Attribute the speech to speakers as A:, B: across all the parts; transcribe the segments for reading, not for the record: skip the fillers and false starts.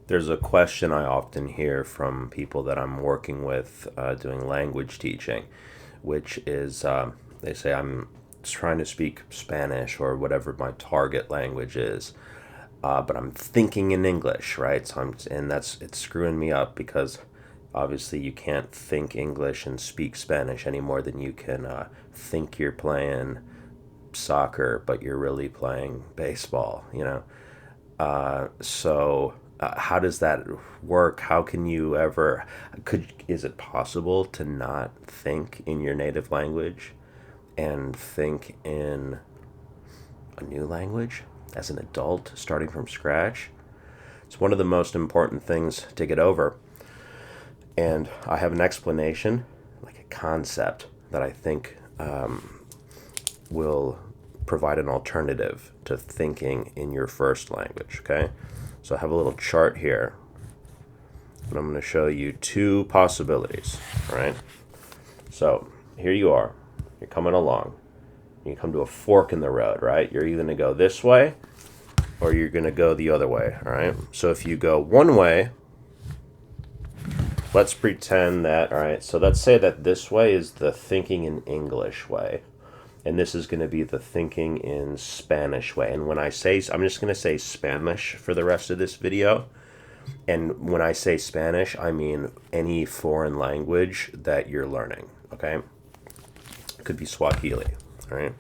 A: There's a question I often hear from people that I'm working with doing language teaching, which is they say I'm trying to speak Spanish or whatever my target language is, but I'm thinking in English, right? And it's screwing me up because obviously you can't think English and speak Spanish any more than you can think you're playing soccer, but you're really playing baseball, you know? How does that work? How can you ever is it possible to not think in your native language and think in a new language as an adult starting from scratch? It's one of the most important things to get over. And I have an explanation, like a concept that I think will provide an alternative to thinking in your first language, okay? So I have a little chart here, and I'm going to show you two possibilities, all right? So here you are. You're coming along. You come to a fork in the road, right? You're either going to go this way or you're going to go the other way, all right? So if you go one way, let's pretend that, all right, so let's say that this way is the thinking in English way. And this is going to be the thinking in Spanish way. And when I say, I'm just going to say Spanish for the rest of this video. And when I say Spanish, I mean any foreign language that you're learning, okay? It could be Swahili, all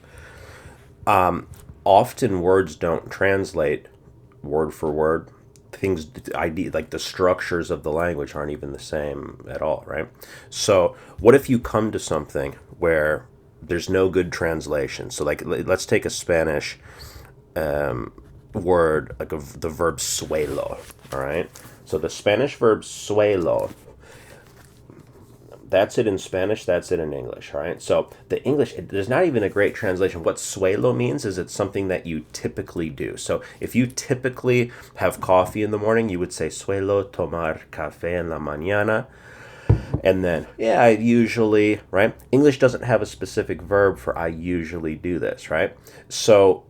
A: right? Often words don't translate word for word. Things, like the structures of the language aren't even the same at all, right? So what if you come to something where there's no good translation? So like, let's take a Spanish word, like the verb suelo, all right? So the Spanish verb suelo, that's it in Spanish, that's it in English, all right? So the English, there's not even a great translation. What suelo means is it's something that you typically do. So if you typically have coffee in the morning, you would say suelo tomar café en la mañana. And then, yeah, I usually, right? English doesn't have a specific verb for I usually do this, right? So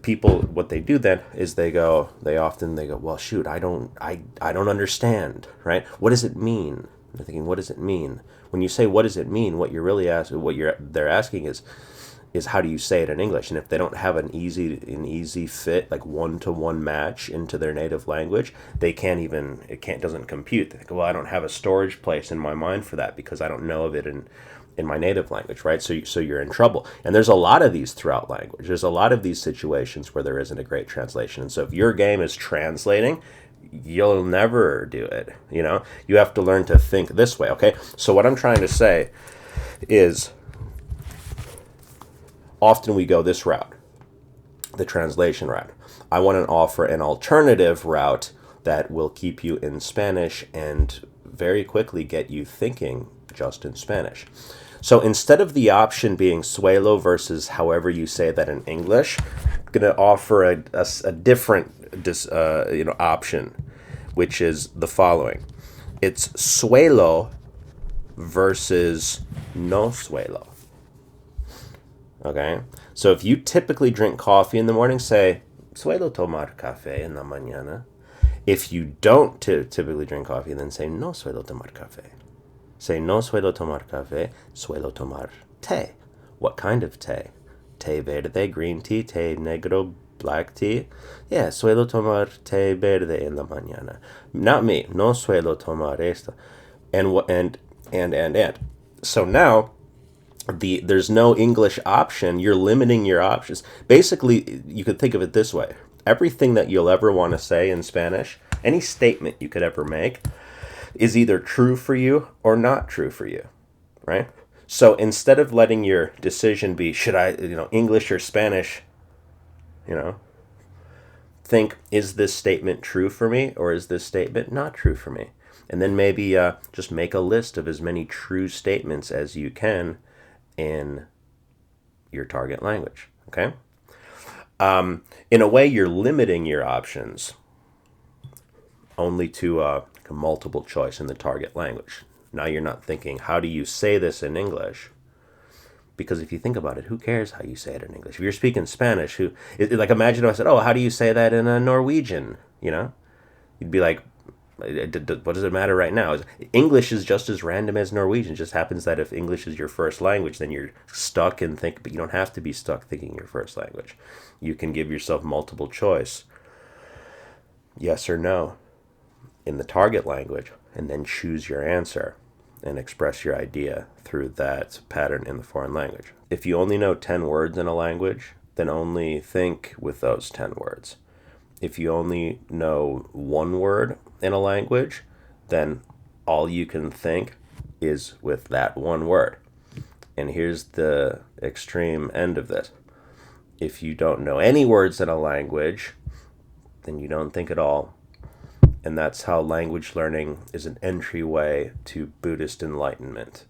A: people, what they do then is they go, well, shoot, I don't understand, right? What does it mean? They're thinking, what does it mean? When you say, what does it mean? What you're really asking, they're asking is how do you say it in English? And if they don't have an easy fit, like one-to-one match into their native language, it doesn't compute. They think, well, I don't have a storage place in my mind for that because I don't know of it in my native language, right? So you're in trouble. And there's a lot of these throughout language. There's a lot of these situations where there isn't a great translation. And so if your game is translating, you'll never do it. You have to learn to think this way, okay? So what I'm trying to say is, often we go this route, the translation route. I want to offer an alternative route that will keep you in Spanish and very quickly get you thinking just in Spanish. So instead of the option being suelo versus however you say that in English, I'm going to offer a different option, which is the following. It's suelo versus no suelo. Okay? So if you typically drink coffee in the morning, say, suelo tomar café en la mañana. If you don't typically drink coffee, then say, no suelo tomar café. Say, no suelo tomar café, suelo tomar té. What kind of té? Té verde, green tea, té negro, black tea. Yeah, suelo tomar té verde en la mañana. Not me. No suelo tomar esto. And. So now, there's no English option. You're limiting your options. Basically, you could think of it this way. Everything that you'll ever want to say in Spanish, any statement you could ever make, is either true for you or not true for you, right? So instead of letting your decision be, should I, English or Spanish, think, is this statement true for me or is this statement not true for me? And then maybe just make a list of as many true statements as you can in your target language, okay? In a way, you're limiting your options only to a multiple choice in the target language. Now you're not thinking, how do you say this in English? Because if you think about it, who cares how you say it in English? If you're speaking Spanish, like imagine if I said, oh, how do you say that in a Norwegian? You'd be like, What does it matter right now? English is just as random as Norwegian. It just happens that if English is your first language, then you're stuck and think, but you don't have to be stuck thinking your first language. You can give yourself multiple choice, yes or no, in the target language, and then choose your answer and express your idea through that pattern in the foreign language. If you only know 10 words in a language, then only think with those 10 words. If you only know one word in a language, then all you can think is with that one word. And here's the extreme end of this. If you don't know any words in a language, then you don't think at all. And that's how language learning is an entryway to Buddhist enlightenment.